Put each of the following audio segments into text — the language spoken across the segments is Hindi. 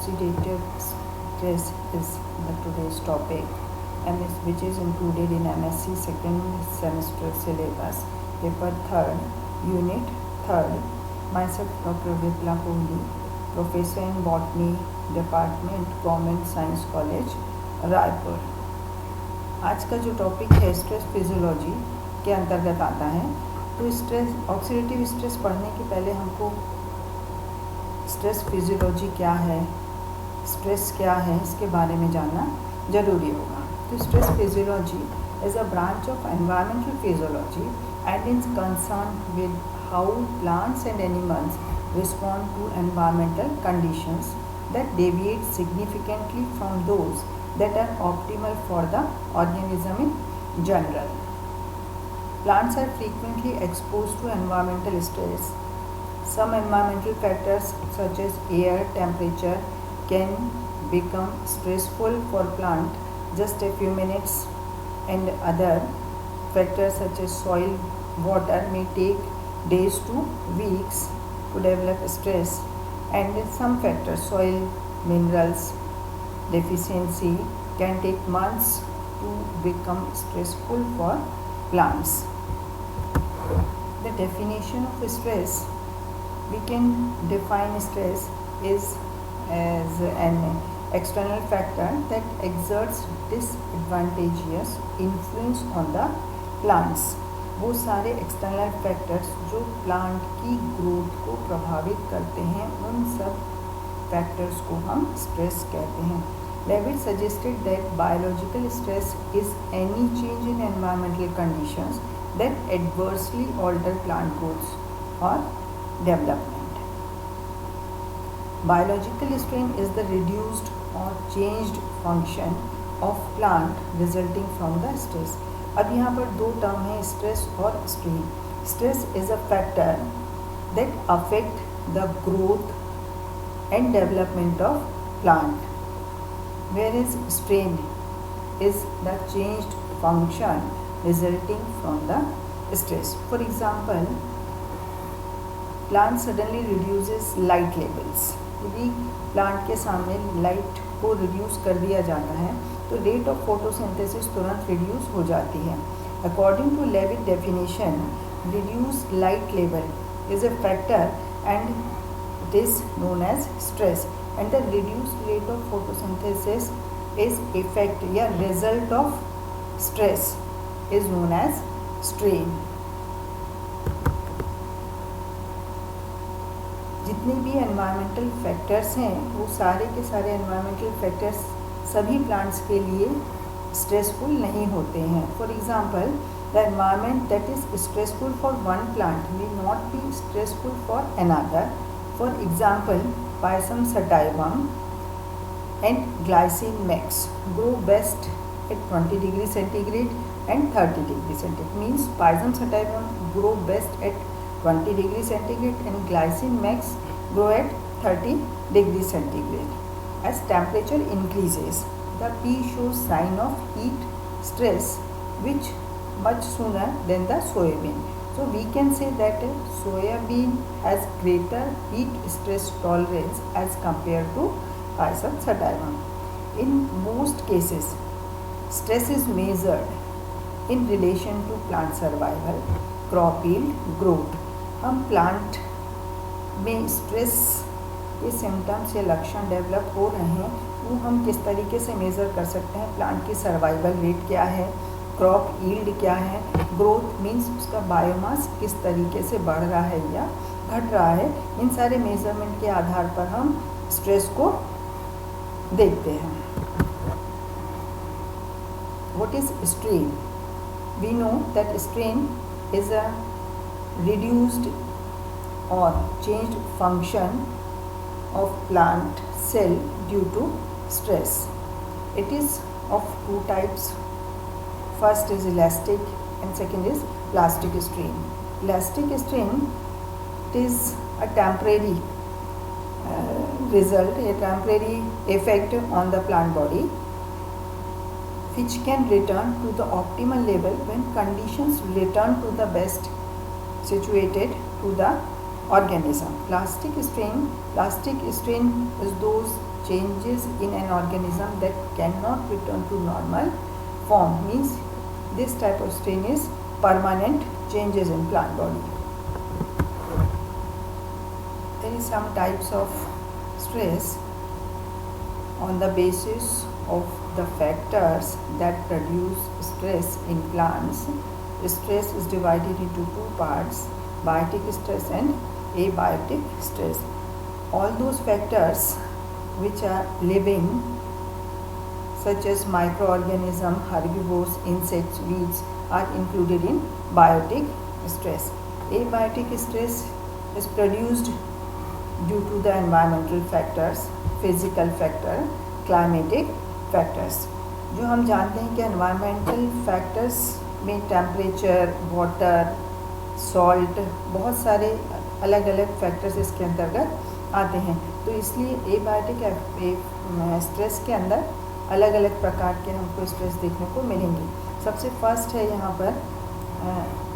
oxidative stress is the today's topic, which is included in MSc second semester syllabus, paper 3rd, unit 3rd. Myself Dr. Vipla Kohli, professor in botany, department government science college Raipur. आज का जो टॉपिक है स्ट्रेस फिजियोलॉजी के अंतर्गत आता है। तो स्ट्रेस ऑक्सीडेटिव स्ट्रेस पढ़ने के पहले हमको स्ट्रेस फिजियोलॉजी क्या है, स्ट्रेस क्या है, इसके बारे में जानना जरूरी होगा। तो stress physiology is a branch of environmental physiology and is concern with how plants and animals respond to environmental conditions that deviate significantly from those that are optimal for the organism in general. Plants are frequently exposed to environmental stress. Some environmental factors such as air temperature can become stressful for plant just a few minutes, and other factors such as soil water may take days to weeks to develop stress, and some factors soil minerals deficiency can take months to become stressful for plants. The definition of stress, we can define stress is as an external factor that exerts disadvantageous influence on the plants. वो सारे एक्सटर्नल फैक्टर्स जो प्लांट की ग्रोथ को प्रभावित करते हैं, उन सब फैक्टर्स को हम स्ट्रेस कहते हैं। Levitt suggested that biological stress is any change in environmental conditions that adversely alter plant growth और development. Biological strain is the reduced और changed function of plant resulting from the stress. अब यहाँ पर दो टर्म है, स्ट्रेस और strain. Stress is a factor that affect the growth and development of plant, where is strain is the changed function resulting from the stress. For example, plant suddenly reduces light levels. यदि प्लांट के सामने लाइट को रिड्यूस कर दिया जाता है तो रेट ऑफ फोटोसिंथेसिस तुरंत रिड्यूस हो जाती है। According to Levitt definition, reduce light level is a factor and it is known as stress, and the reduce rate of photosynthesis is effect या result of stress is known as strain. जितने भी एनवायरमेंटल फैक्टर्स हैं वो सारे के सारे एनवायरमेंटल फैक्टर्स सभी प्लांट्स के लिए स्ट्रेसफुल नहीं होते हैं। For example, the environment that is stressful for one plant may not be stressful for another. For example, payasam sativum and glycine max grow best at 20 degree centigrade and 30 degree centigrade. Means payasam sativum grow best at 20 degree centigrade and glycine max grow at 30 degree centigrade. As temperature increases, the pea shows sign of heat stress which much sooner than the soybean. So we can say that soybean has greater heat stress tolerance as compared to Physum sativum. In most cases, stress is measured in relation to plant survival, crop yield, growth. हम प्लांट में स्ट्रेस के सिम्टम्स या लक्षण डेवलप हो रहे हैं वो हम किस तरीके से मेज़र कर सकते हैं। प्लांट की सर्वाइवल रेट क्या है, क्रॉप यील्ड क्या है, ग्रोथ मीन्स उसका बायोमास किस तरीके से बढ़ रहा है या घट रहा है। इन सारे मेजरमेंट के आधार पर हम स्ट्रेस को देखते हैं। What is strain? We know that strain is a reduced or changed function of plant cell due to stress. It is of two types. First is elastic and second is plastic strain. Elastic strain, it is a temporary result, a temporary effect on the plant body which can return to the optimal level when conditions return to the best situated to the organism. Plastic strain is those changes in an organism that cannot return to normal form, means this type of strain is permanent changes in plant body. There is some types of stress on the basis of the factors that produce stress in plants. Stress is divided into two parts, biotic stress and abiotic stress. All those factors which are living, such as microorganisms, herbivores, insects, weeds, are included in biotic stress. Abiotic stress is produced due to the environmental factors, physical factor, climatic factors. जो हम जानते हैं कि environmental factors में टेम्परेचर, वाटर, सॉल्ट, बहुत सारे अलग अलग फैक्टर्स इसके अंतर्गत आते हैं. तो इसलिए एबायोटिक स्ट्रेस के अंदर अलग अलग प्रकार के हमको स्ट्रेस देखने को मिलेंगे. सबसे फर्स्ट है यहाँ पर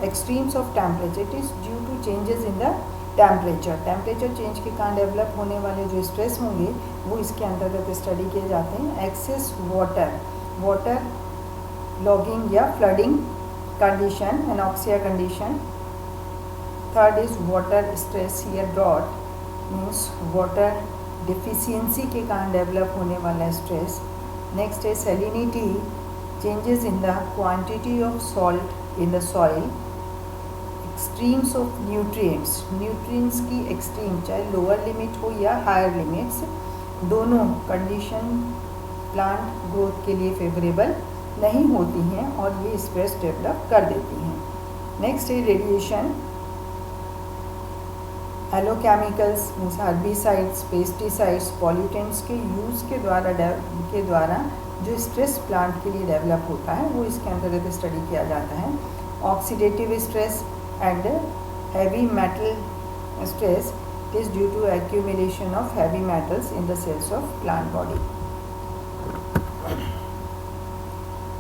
extremes of temperature. It is due to changes in the temperature. Temperature change के कारण डेवलप होने वाले जो स्ट्रेस होंगे वो इसके अंतर्गत स्टडी किए जाते हैं. एक्सेस वाटर लॉगिंग या flooding condition, anoxia condition. Third is water stress, here drought means water deficiency के कारण डेवलप होने वाला स्ट्रेस. नेक्स्ट है salinity, changes in the quantity of salt in the soil. Extremes of nutrients की एक्सट्रीम, चाहे लोअर लिमिट हो या हायर लिमिट्स, दोनों कंडीशन प्लांट ग्रोथ के लिए फेवरेबल नहीं होती हैं और ये स्ट्रेस डेवलप कर देती हैं. नेक्स्ट है radiation. Allelochemicals means herbicides, pesticides, pollutants के यूज़ के द्वारा जो स्ट्रेस प्लांट के लिए डेवलप होता है वो इसके अंतर्गत स्टडी किया जाता है. Oxidative stress and heavy metal stress is due to accumulation of heavy metals in the cells of plant body.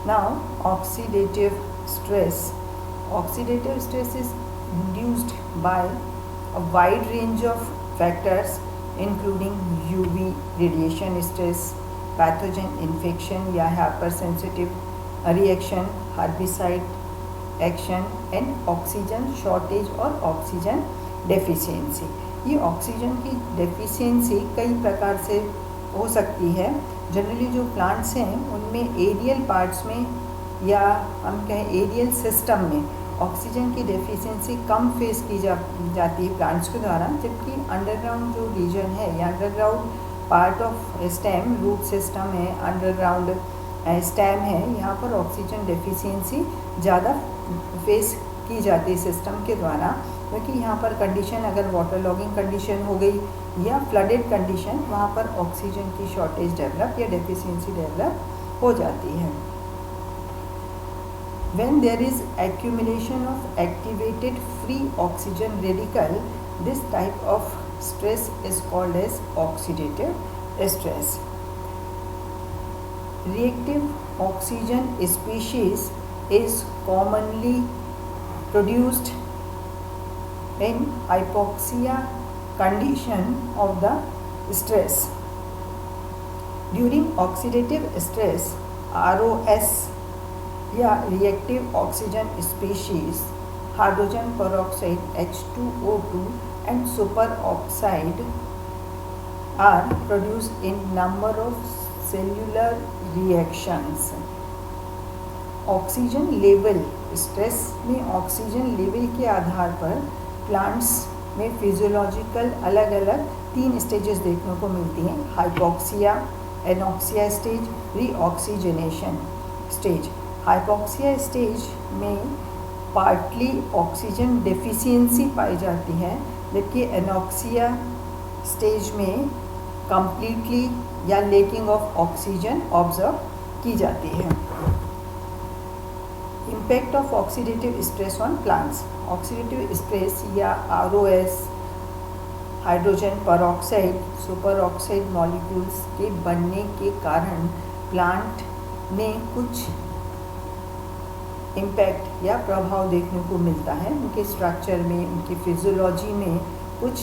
Now oxidative stress. Oxidative stress is induced by a wide range of factors including UV radiation stress, pathogen infection या hypersensitive reaction, herbicide action and oxygen shortage और ऑक्सीजन डेफिशिएंसी. ये ऑक्सीजन की डेफिशिएंसी कई प्रकार से हो सकती है. जनरली जो प्लांट्स हैं उनमें एरियल पार्ट्स में या हम कहें एरियल सिस्टम में ऑक्सीजन की डेफिशिएंसी कम फेस की जाती है प्लांट्स के द्वारा, जबकि अंडरग्राउंड जो रीजन है या underground part of stem, root system है, अंडरग्राउंड स्टेम है, यहाँ पर ऑक्सीजन डेफिशिएंसी ज़्यादा फेस की जाती है सिस्टम के द्वारा, क्योंकि यहाँ पर कंडीशन अगर वाटर लॉगिंग कंडीशन हो गई या फ्लडेड कंडीशन, वहाँ पर ऑक्सीजन की शॉर्टेज डेवलप या डेफिशिएंसी डेवलप हो जाती है. When there is accumulation of activated free oxygen radical, this type of stress is called as oxidative stress. Reactive oxygen species is commonly produced in hypoxia condition of the stress. During oxidative stress, ROS या reactive oxygen species, hydrogen peroxide H2O2 and superoxide are produced in number of cellular reactions. Oxygen level, stress में ऑक्सीजन लेवल के आधार पर प्लांट्स में फिजियोलॉजिकल अलग अलग 3 स्टेजेस देखने को मिलती हैं. Hypoxia, anoxia stage, reoxygenation stage. Hypoxia stage में पार्टली ऑक्सीजन डेफिशिएंसी पाई जाती है, जबकि एनॉक्सिया स्टेज में कंप्लीटली या लेकिंग ऑफ ऑक्सीजन ऑब्जर्व की जाती है. Impact of oxidative stress on plants. Oxidative stress या ROS, hydrogen peroxide, super oxide molecules के बनने के कारण प्लांट में कुछ इम्पैक्ट या प्रभाव देखने को मिलता है. उनके स्ट्रक्चर में, उनकी फिजियोलॉजी में कुछ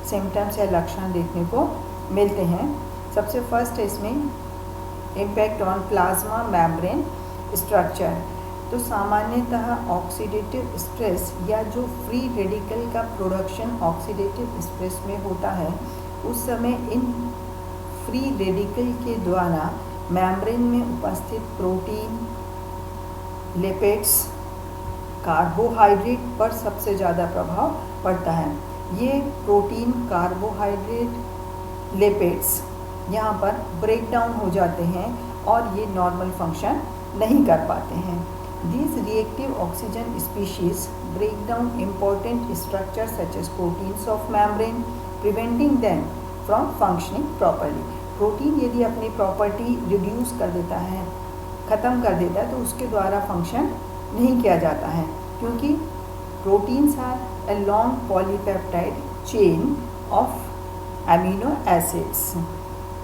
सिम्टम्स या लक्षण देखने को मिलते हैं. सबसे फर्स्ट है इसमें impact on plasma membrane structure. तो सामान्यतः ऑक्सीडेटिव स्ट्रेस या जो फ्री रेडिकल का प्रोडक्शन ऑक्सीडेटिव स्ट्रेस में होता है, उस समय इन फ्री रेडिकल के द्वारा मेम्ब्रेन में उपस्थित प्रोटीन, लिपिड्स, कार्बोहाइड्रेट पर सबसे ज़्यादा प्रभाव पड़ता है। ये प्रोटीन, कार्बोहाइड्रेट, लिपिड्स यहाँ पर ब्रेक डाउन हो जाते हैं और ये नॉर्मल फंक्शन नहीं कर पाते हैं। These reactive oxygen species break down important structures such as proteins of membrane, preventing them from functioning properly. Protein यदि अपनी प्रॉपर्टी रिड्यूस कर देता है, ख़त्म कर देता है, तो उसके द्वारा फंक्शन नहीं किया जाता है, क्योंकि proteins are a long polypeptide chain of amino acids.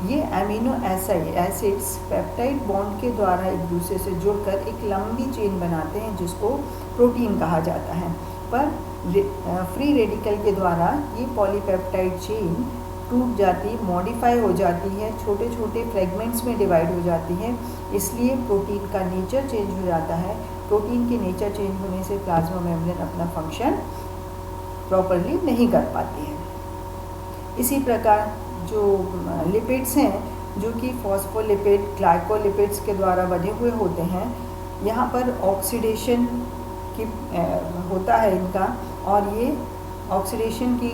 ये एमिनो एसिड्स पेप्टाइड बॉन्ड के द्वारा एक दूसरे से जुड़कर एक लंबी चेन बनाते हैं, जिसको प्रोटीन कहा जाता है। पर फ्री रेडिकल के द्वारा ये पॉलीपेप्टाइड चेन टूट जाती, मॉडिफाई हो जाती है, छोटे छोटे फ्रेगमेंट्स में डिवाइड हो जाती है, इसलिए प्रोटीन का नेचर चेंज हो जाता है। प्रोटीन के नेचर चेंज होने से प्लाज्मा मेम्ब्रेन अपना फंक्शन प्रॉपरली नहीं कर पाती है। इसी प्रकार जो लिपिड्स हैं, जो कि फॉस्फोलिपिड, ग्लाइकोलिपिड्स के द्वारा बने हुए होते हैं, यहाँ पर ऑक्सीडेशन की होता है इनका, और ये ऑक्सीडेशन की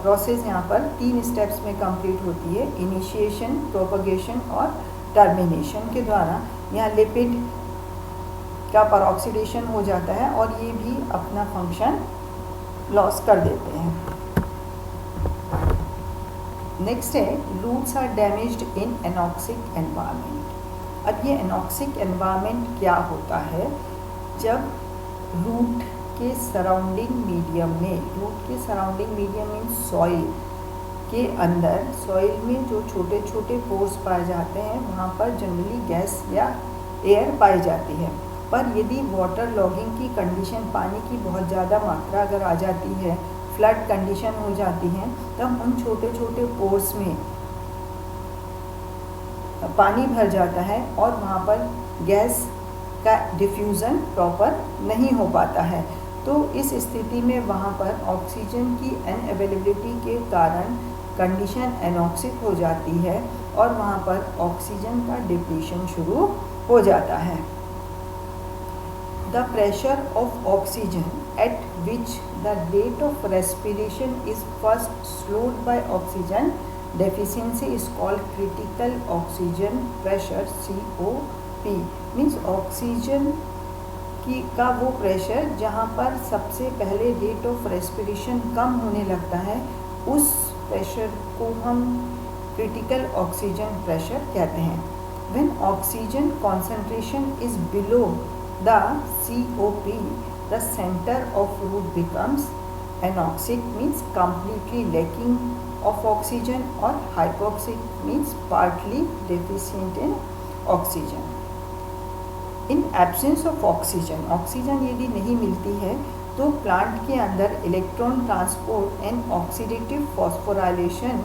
प्रोसेस यहाँ पर 3 स्टेप्स में कंप्लीट होती है। इनिशिएशन, प्रोपगेशन और टर्मिनेशन के द्वारा यहाँ लिपिड का परऑक्सीडेशन हो जाता है और ये भी अपना फंक्शन लॉस कर देते हैं। नेक्स्ट है roots are damaged in anoxic environment. अब ये एनॉक्सिक एनवायरनमेंट क्या होता है? जब रूट के सराउंडिंग मीडियम में, रूट के सराउंडिंग मीडियम मीन सॉइल के अंदर, सॉइल में जो छोटे छोटे पोर्स पाए जाते हैं, वहाँ पर जनरली गैस या एयर पाई जाती है। पर यदि वाटर लॉगिंग की कंडीशन, पानी की बहुत ज़्यादा मात्रा अगर आ जाती है, फ्लड कंडीशन हो जाती है, तब उन छोटे छोटे पोर्स में पानी भर जाता है और वहाँ पर गैस का डिफ्यूज़न प्रॉपर नहीं हो पाता है। तो इस स्थिति में वहाँ पर ऑक्सीजन की अनअवेलेबिलिटी के कारण कंडीशन एनॉक्सिक हो जाती है और वहाँ पर ऑक्सीजन का डिप्लीशन शुरू हो जाता है। The pressure of oxygen at which the rate of respiration is first slowed by oxygen deficiency is called critical oxygen pressure, COP। Means oxygen की का वो प्रेशर जहाँ पर सबसे पहले रेट ऑफ रेस्पिरेशन कम होने लगता है, उस प्रेशर को हम क्रिटिकल ऑक्सीजन प्रेशर कहते हैं। When oxygen concentration is below the COP, the center of root becomes anoxic, means completely lacking of oxygen, or hypoxic, means partly deficient in oxygen। In absence of oxygen, oxygen यदि नहीं मिलती है तो प्लांट के अंदर electron transport and oxidative phosphorylation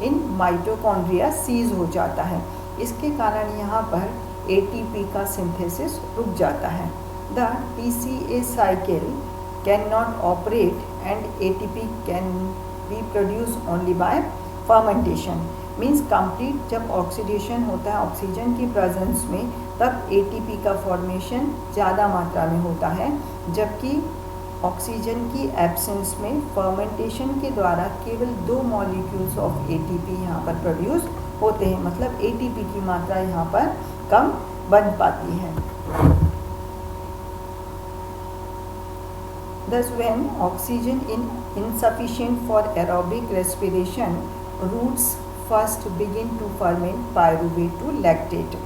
in mitochondria cease हो जाता है। इसके कारण यहाँ पर ATP का सिंथेसिस रुक जाता है। The TCA cycle can not operate and ATP can be produce only by fermentation. Means complete जब ऑक्सीडेशन होता है ऑक्सीजन की प्रेजेंस में, तब ATP का फॉर्मेशन ज़्यादा मात्रा में होता है, जबकि ऑक्सीजन की एब्सेंस में फर्मेंटेशन के द्वारा केवल 2 मॉलिक्यूल्स ऑफ ATP यहाँ पर प्रोड्यूस होते हैं। मतलब ATP की मात्रा यहाँ पर कम बन पाती है। Thus, when oxygen is insufficient for aerobic respiration, roots first begin to ferment pyruvate to lactate।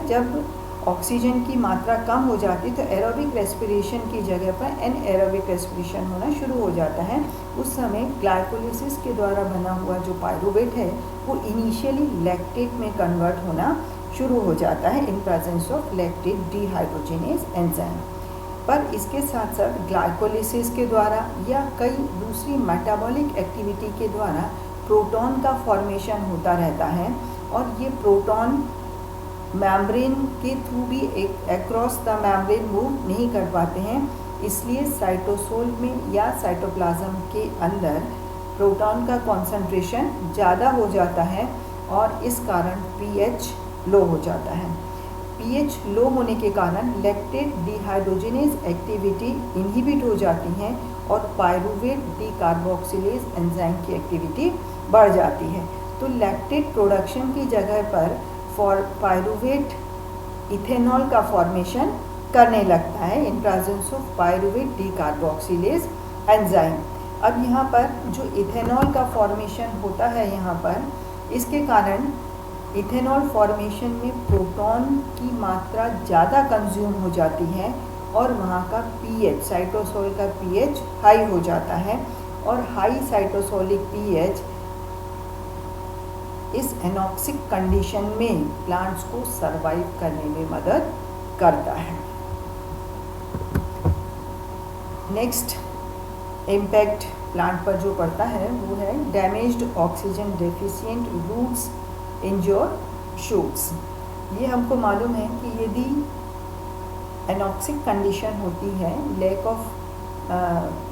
जब ऑक्सीजन की मात्रा कम हो जाती है तो एरोबिक रेस्पिरेशन की जगह पर एनएरोबिक रेस्पिरेशन होना शुरू हो जाता है। उस समय ग्लाइकोलिसिस के द्वारा बना हुआ जो पायरुवेट है वो इनिशियली लैक्टेट में कन्वर्ट होना शुरू हो जाता है in presence of lactate dehydrogenase enzyme. पर इसके साथ साथ ग्लाइकोलिसिस के द्वारा या कई दूसरी मेटाबॉलिक एक्टिविटी के द्वारा प्रोटॉन का फॉर्मेशन होता रहता है और ये प्रोटॉन मेम्ब्रेन के थ्रू भी एक अक्रॉस द मेम्ब्रेन मूव नहीं कर पाते हैं, इसलिए साइटोसोल में या साइटोप्लाज्म के अंदर प्रोटॉन का कॉन्सेंट्रेशन ज़्यादा हो जाता है और इस कारण पीएच लो हो जाता है। पीएच लो होने के कारण लैक्टेट डिहाइड्रोजिनेज एक्टिविटी इनहिबिट हो जाती है और पायरूवेट डीकार्बोक्सिलेज एंजाइम की एक्टिविटी बढ़ जाती है। तो लैक्टेट प्रोडक्शन की जगह पर पायरूवेट इथेनॉल का फॉर्मेशन करने लगता है in presence of pyruvate decarboxylase enzyme. अब यहाँ पर जो इथेनॉल का फॉर्मेशन होता है यहाँ पर, इसके कारण इथेनॉल फॉर्मेशन में प्रोटॉन की मात्रा ज़्यादा कंज्यूम हो जाती है और वहाँ का पीएच, साइटोसोल का पीएच हाई हो जाता है और हाई साइटोसोलिक पीएच इस एनॉक्सिक कंडीशन में प्लांट्स को सरवाइव करने में मदद करता है। नेक्स्ट इम्पैक्ट प्लांट पर जो पड़ता है वो है damaged oxygen deficient roots injure shoots. ये हमको मालूम है कि यदि एनॉक्सिक कंडीशन होती है, लैक ऑफ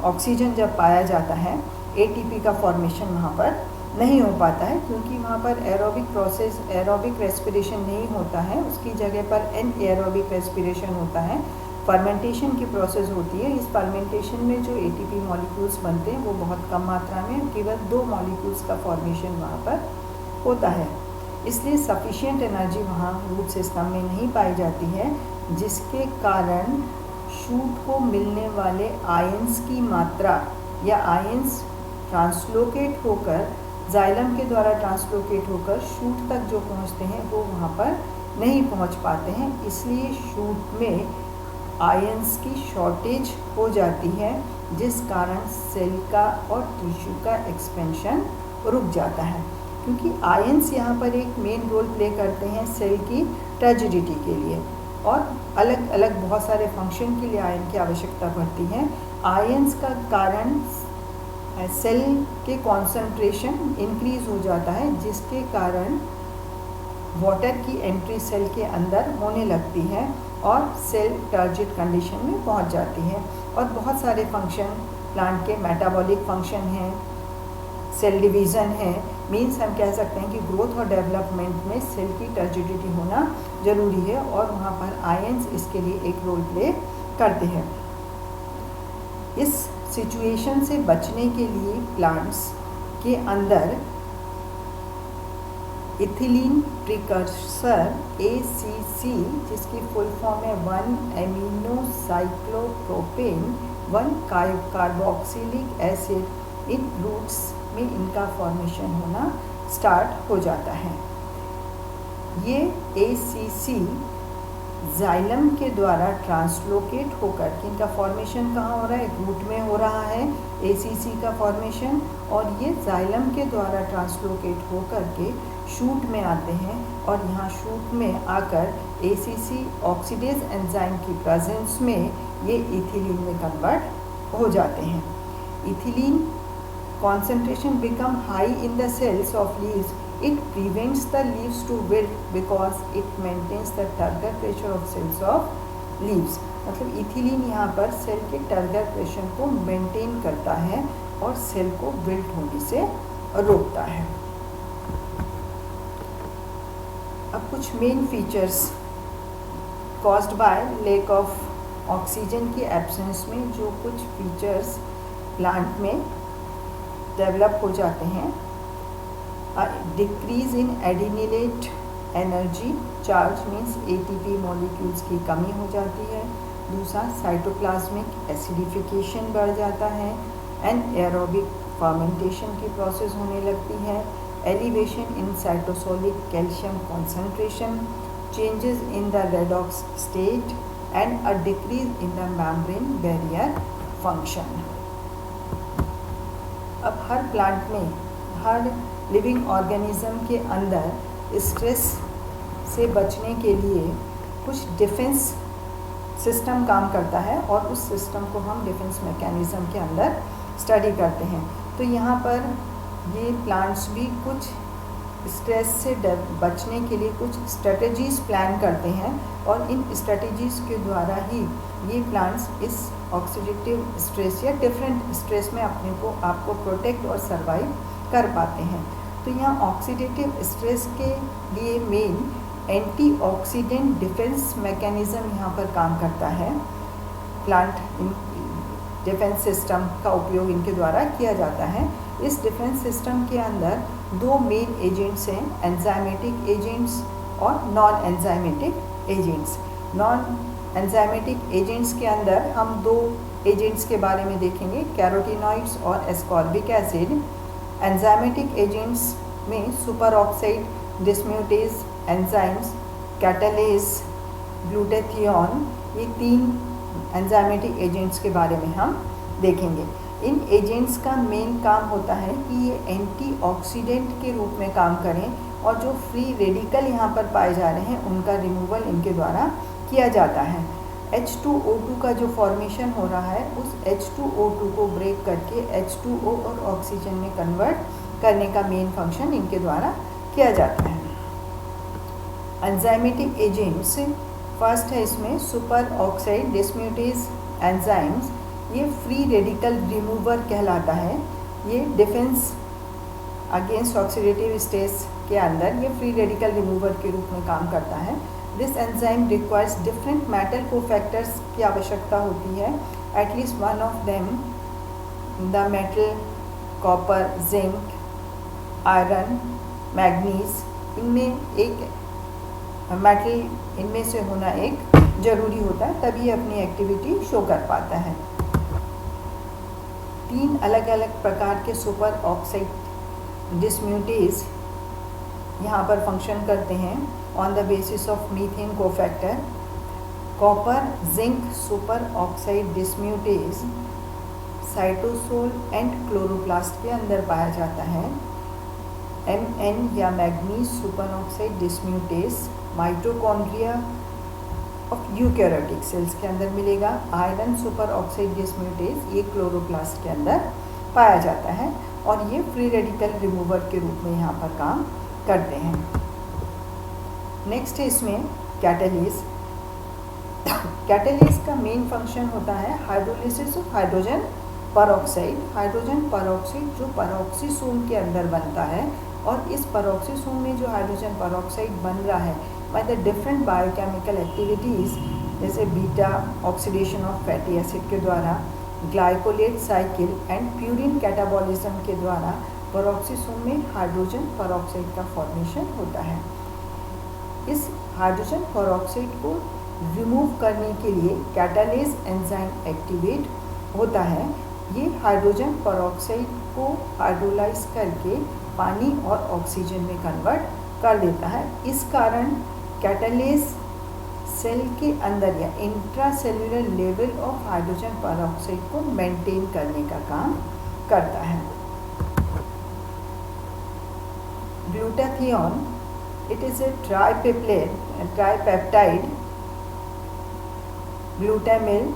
ऑक्सीजन जब पाया जाता है, एटीपी का फॉर्मेशन वहाँ पर नहीं हो पाता है क्योंकि वहाँ पर एरोबिक प्रोसेस, एरोबिक रेस्पिरेशन नहीं होता है, उसकी जगह पर एनएरोबिक रेस्पिरेशन होता है। फर्मेंटेशन की प्रोसेस होती है। इस फर्मेंटेशन में जो एटीपी मॉलिक्यूल्स बनते हैं वो बहुत कम मात्रा में, केवल 2 मॉलिक्यूल्स का फॉर्मेशन वहाँ पर होता है, इसलिए सफिशिएंट एनर्जी वहाँ रूट सिस्टम में नहीं पाई जाती है, जिसके कारण शूट को मिलने वाले आयंस की मात्रा या आयंस ट्रांसलोकेट होकर, जाइलम के द्वारा ट्रांसलोकेट होकर शूट तक जो पहुँचते हैं वो वहाँ पर नहीं पहुँच पाते हैं, इसलिए शूट में आयंस की शॉर्टेज हो जाती है, जिस कारण सेल का और टिश्यू का एक्सपेंशन रुक जाता है। क्योंकि आयंस यहाँ पर एक मेन रोल प्ले करते हैं सेल की टर्जिडिटी के लिए, और अलग अलग बहुत सारे फंक्शन के लिए आयन की आवश्यकता पड़ती है। आयंस का कारण सेल के कॉन्सेंट्रेशन इंक्रीज हो जाता है, जिसके कारण वाटर की एंट्री सेल के अंदर होने लगती है और सेल टर्जिड कंडीशन में पहुंच जाती है। और बहुत सारे फंक्शन प्लांट के मेटाबॉलिक फंक्शन हैं, सेल डिवीज़न है, मीन्स हम कह सकते हैं कि ग्रोथ और डेवलपमेंट में सेल की टर्जिडिटी होना ज़रूरी है और वहाँ पर आयंस इसके लिए एक रोल प्ले करते हैं। इस सिचुएशन से बचने के लिए प्लांट्स के अंदर इथिलीन प्रिकर्सर ACC, जिसकी फुल फॉर्म है 1-एमिनोसाइक्लोप्रोपेन 1-कार्बोक्सिलिक एसिड, इन रूट्स में इनका फॉर्मेशन होना स्टार्ट हो जाता है। ये ACC जाइलम के द्वारा ट्रांसलोकेट होकर, कि इनका फॉर्मेशन कहाँ हो रहा है, रूट में हो रहा है ACC का फॉर्मेशन, और ये जाइलम के द्वारा ट्रांसलोकेट होकर के शूट में आते हैं और यहाँ शूट में आकर ACC ऑक्सीडेज एंजाइम की प्रेजेंस में ये इथिलीन में कन्वर्ट हो जाते हैं। Ethylene concentration become high in the cells of leaves. It prevents the leaves to wilt because it maintains the turgor pressure of cells of leaves. मतलब इथिलीन यहाँ पर सेल के टर्गर प्रेशर को मेंटेन करता है और सेल को विल्ट होने से रोकता है। अब कुछ main features caused by lake of oxygen की एब्सेंस में जो कुछ फीचर्स प्लांट में डेवलप हो जाते हैं। Decrease in adenylate energy charge means ATP molecules की कमी हो जाती है। दूसरा, साइटोप्लाज्मिक एसिडिफिकेशन बढ़ जाता है। एनएरोबिक फर्मेंटेशन की प्रोसेस होने लगती है। Elevation in cytosolic calcium concentration, changes in the redox state and a decrease in the membrane barrier function. अब हर प्लांट में, हर लिविंग ऑर्गेनिज्म के अंदर स्ट्रेस से बचने के लिए कुछ डिफेंस सिस्टम काम करता है और उस सिस्टम को हम डिफेंस मैकेनिज्म के अंदर स्टडी करते हैं। तो यहाँ पर ये प्लांट्स भी कुछ स्ट्रेस से बचने के लिए कुछ स्ट्रेटजीज प्लान करते हैं और इन स्ट्रेटजीज के द्वारा ही ये प्लांट्स इस ऑक्सीडेटिव स्ट्रेस या डिफरेंट स्ट्रेस में अपने को आपको प्रोटेक्ट और सर्वाइव कर पाते हैं। तो यहाँ ऑक्सीडेटिव स्ट्रेस के लिए मेन एंटीऑक्सीडेंट डिफेंस मैकेनिज्म यहाँ पर काम करता है। प्लांट डिफेंस सिस्टम का उपयोग इनके द्वारा किया जाता है। इस डिफेंस सिस्टम के अंदर दो मेन एजेंट्स हैं, एंजाइमेटिक एजेंट्स और non enzymatic agents. Non enzymatic agents के अंदर हम दो एजेंट्स के बारे में देखेंगे, कैरोटीनॉइड्स और एस्कॉर्बिक एसिड। एंजाइमेटिक एजेंट्स में super oxide dismutase enzymes, catalase, glutathione, ये तीन एंजाइमेटिक एजेंट्स के बारे में हम देखेंगे। इन एजेंट्स का मेन काम होता है कि ये एंटीऑक्सीडेंट के रूप में काम करें और जो फ्री रेडिकल यहाँ पर पाए जा रहे हैं उनका रिमूवल इनके द्वारा किया जाता है। H2O2 का जो फॉर्मेशन हो रहा है उस H2O2 को ब्रेक करके H2O और ऑक्सीजन में कन्वर्ट करने का मेन फंक्शन इनके द्वारा किया जाता है। एंजाइमेटिक एजेंट्स फर्स्ट है इसमें सुपर ऑक्साइड डिस्म्यूटेज एंजाइम्स। ये फ्री रेडिकल रिमूवर कहलाता है। ये डिफेंस अगेंस्ट ऑक्सीडेटिव स्ट्रेस के अंदर ये फ्री रेडिकल रिमूवर के रूप में काम करता है। This enzyme requires different metal cofactors की आवश्यकता होती है। At least one of them the metal copper, zinc, iron, manganese, इनमें एक मेटल इनमें से होना एक जरूरी होता है, तभी अपनी एक्टिविटी शो कर पाता है। तीन अलग अलग प्रकार के सुपर ऑक्साइड डिस्म्यूटेज यहाँ पर फंक्शन करते हैं on the basis of methane cofactor. Copper zinc super oxide dismutase cytosol and chloroplast के अंदर पाया जाता है। Mn या manganese super oxide dismutase mitochondria of eukaryotic cells के अंदर मिलेगा। आयरन सुपर ऑक्साइड डिस्म्यूटेज ये क्लोरोप्लास्ट के अंदर पाया जाता है और ये फ्री रेडिकल रिमूवर के रूप में यहाँ पर काम करते हैं। नेक्स्ट है इसमें कैटालेज। कैटालेज का मेन फंक्शन होता है hydrolysis of hydrogen peroxide. Hydrogen peroxide जो परऑक्सीसोम के अंदर बनता है और इस परऑक्सीसोम में जो हाइड्रोजन परऑक्साइड बन रहा है by the different biochemical activities जैसे beta oxidation of fatty acid के द्वारा, glycolate cycle and purine catabolism के द्वारा परऑक्सीसोम में हाइड्रोजन परऑक्साइड का फॉर्मेशन होता है। इस हाइड्रोजन परऑक्साइड को रिमूव करने के लिए कैटालेज एंजाइम एक्टिवेट होता है। ये हाइड्रोजन परऑक्साइड को हाइड्रोलाइज करके पानी और ऑक्सीजन में कन्वर्ट कर देता है। इस कारण कैटालेज सेल के अंदर या intracellular level of hydrogen peroxide को मेंटेन करने का काम करता है। Glutathione it is a tripeptide glutamyl,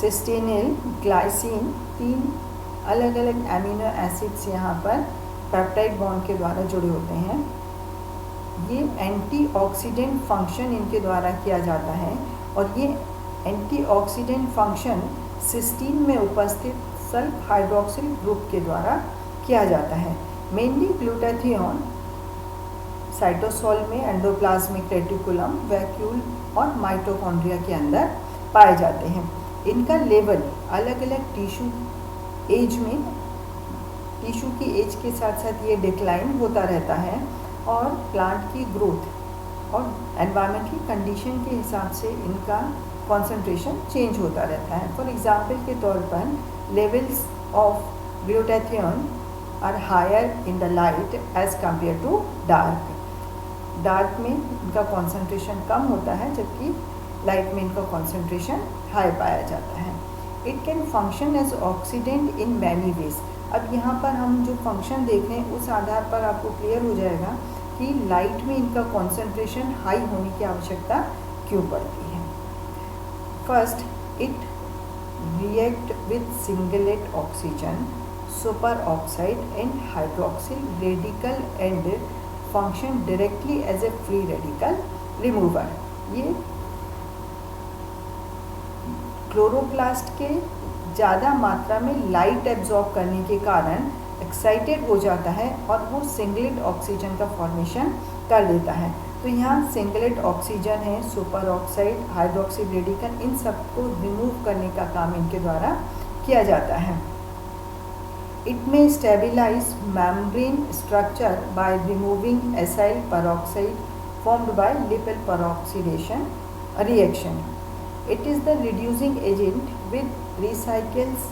cysteinyl, glycine, तीन अलग अलग एमिनो एसिड्स यहाँ पर पेप्टाइड बॉन्ड के द्वारा जुड़े होते हैं। ये एंटीऑक्सीडेंट फंक्शन इनके द्वारा किया जाता है और ये एंटीऑक्सीडेंट फंक्शन सिस्टीन में उपस्थित सल्फ हाइड्रोक्सिल ग्रुप के द्वारा किया जाता है। मेनली ग्लूटाथियोन साइटोसोल में, एंडोप्लाज्मिक रेटिकुलम, वैक्यूल और माइटोकॉन्ड्रिया के अंदर पाए जाते हैं। इनका लेवल अलग अलग टिश्यू की एज के साथ साथ ये डिक्लाइन होता रहता है और प्लांट की ग्रोथ और एनवायरनमेंट की कंडीशन के हिसाब से इनका कॉन्सेंट्रेशन चेंज होता रहता है। फॉर एग्जांपल के तौर पर levels of glutathione are higher in the light as compare to dark. Dark में इनका कॉन्सेंट्रेशन कम होता है जबकि लाइट में इनका कॉन्सेंट्रेशन हाई पाया जाता है। It can function as oxidant in many ways. अब यहाँ पर हम जो फंक्शन देख रहे हैं उस आधार पर आपको क्लियर हो जाएगा कि लाइट में इनका कॉन्सेंट्रेशन हाई होने की आवश्यकता क्यों पड़ती है। First, it react with singlet oxygen, super oxide and hydroxyl radical and function directly as a free radical remover. ये क्लोरोप्लास्ट के ज़्यादा मात्रा में लाइट एब्जॉर्ब करने के कारण एक्साइटेड हो जाता है और वो सिंगलेट ऑक्सीजन का फॉर्मेशन कर लेता है। तो यहाँ सिंगलेट ऑक्सीजन है, सुपर ऑक्साइड, हाइड्रोक्सी रेडिकल, इन सबको रिमूव करने का काम इनके द्वारा किया जाता है। इट में stabilise membrane structure by removing acyl peroxide formed by lipid peroxidation reaction. It is the reducing agent which recycles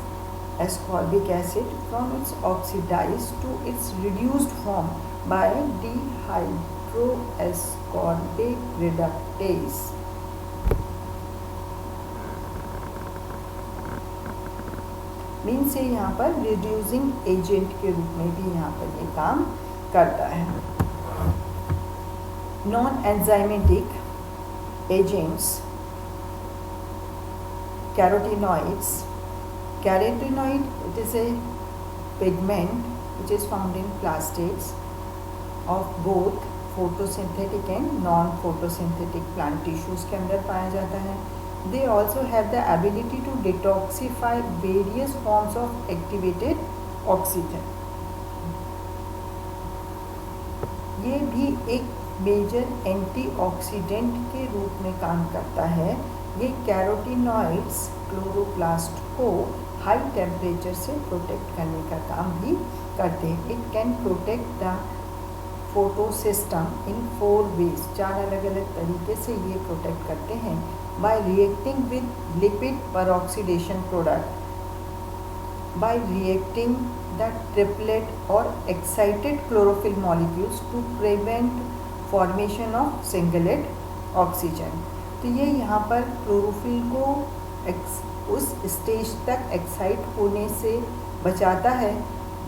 ascorbic acid from its oxidized to its reduced form by dehydroascorbic reductase. Means ये यहाँ पर रिड्यूसिंग एजेंट के रूप में भी यहाँ पर ये काम करता है। Non enzymatic agents carotenoids. Carotenoid, it is a pigment which is found in plastids of both photosynthetic and non-photosynthetic plant tissues के अंदर पाया जाता है। They also have the ability to detoxify various forms of activated oxygen. ये भी एक मेजर एंटीऑक्सीडेंट के रूप में काम करता है। ये कैरोटीनॉइड्स क्लोरोप्लास्ट को हाई टेम्परेचर से प्रोटेक्ट करने का काम भी करते हैं। It can protect the photosystem in 4 ways, 4 अलग अलग तरीके से ये प्रोटेक्ट करते हैं। By reacting with lipid peroxidation product, by reacting the triplet और excited chlorophyll molecules to prevent formation of singlet oxygen. तो ये यहाँ पर क्लोरोफिल को उस स्टेज तक एक्साइट होने से बचाता है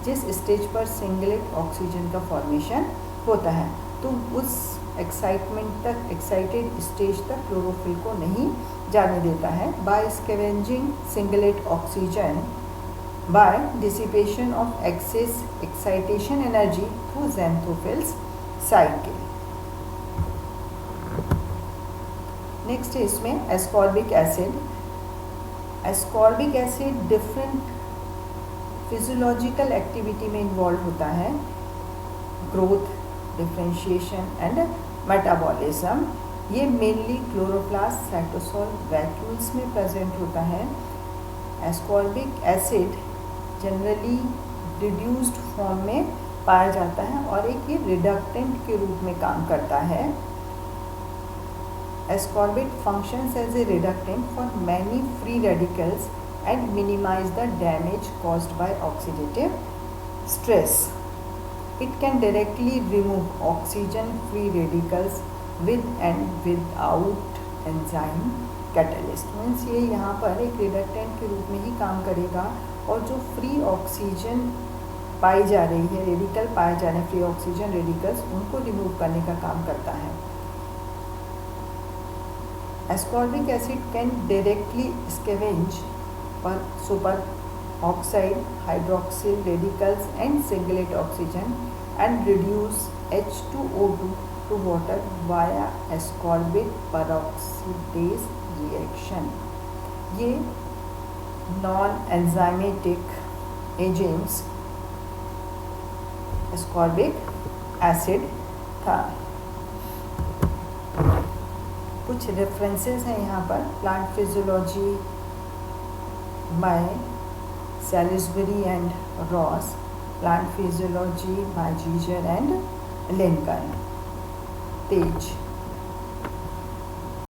जिस स्टेज पर सिंगलेट ऑक्सीजन का फॉर्मेशन होता है। तो उस एक्साइटमेंट तक, एक्साइटेड स्टेज तक क्लोरोफिल को नहीं जाने देता है। By scavenging singlet oxygen by dissipation of excess excitation energy through xanthophylls cycle. Next है इसमें ascorbic acid. Ascorbic acid different physiological activity में इन्वॉल्व होता है, ग्रोथ, डिफरेंशिएशन एंड मेटाबॉलिज्म। ये मेनली क्लोरोप्लास्ट, साइटोसोल वैक्यूल्स में प्रेजेंट होता है। Ascorbic acid generally reduced form में पाया जाता है और एक ये रिडक्टेंट के रूप में काम करता है। Ascorbate functions as a reductant for many free radicals and minimize the damage caused by oxidative stress. It can directly remove oxygen-free radicals with and without enzyme catalyst. Means ये यहाँ पर एक reductant के रूप में ही काम करेगा और जो फ्री ऑक्सीजन पाई जा रही है, रेडिकल पाए जा रहे हैं फ्री ऑक्सीजन रेडिकल्स, उनको रिमूव करने का काम करता है। Ascorbic acid can directly scavenge for superoxide, hydroxyl radicals and singlet oxygen and reduce H2O2 to water via ascorbic peroxidase reaction. ये non-enzymatic agents ascorbic acid था। कुछ रेफरेंसेस हैं यहाँ पर। Plant physiology by Salisbury and Ross, plant physiology by Zeiger and Lincoln, Tej.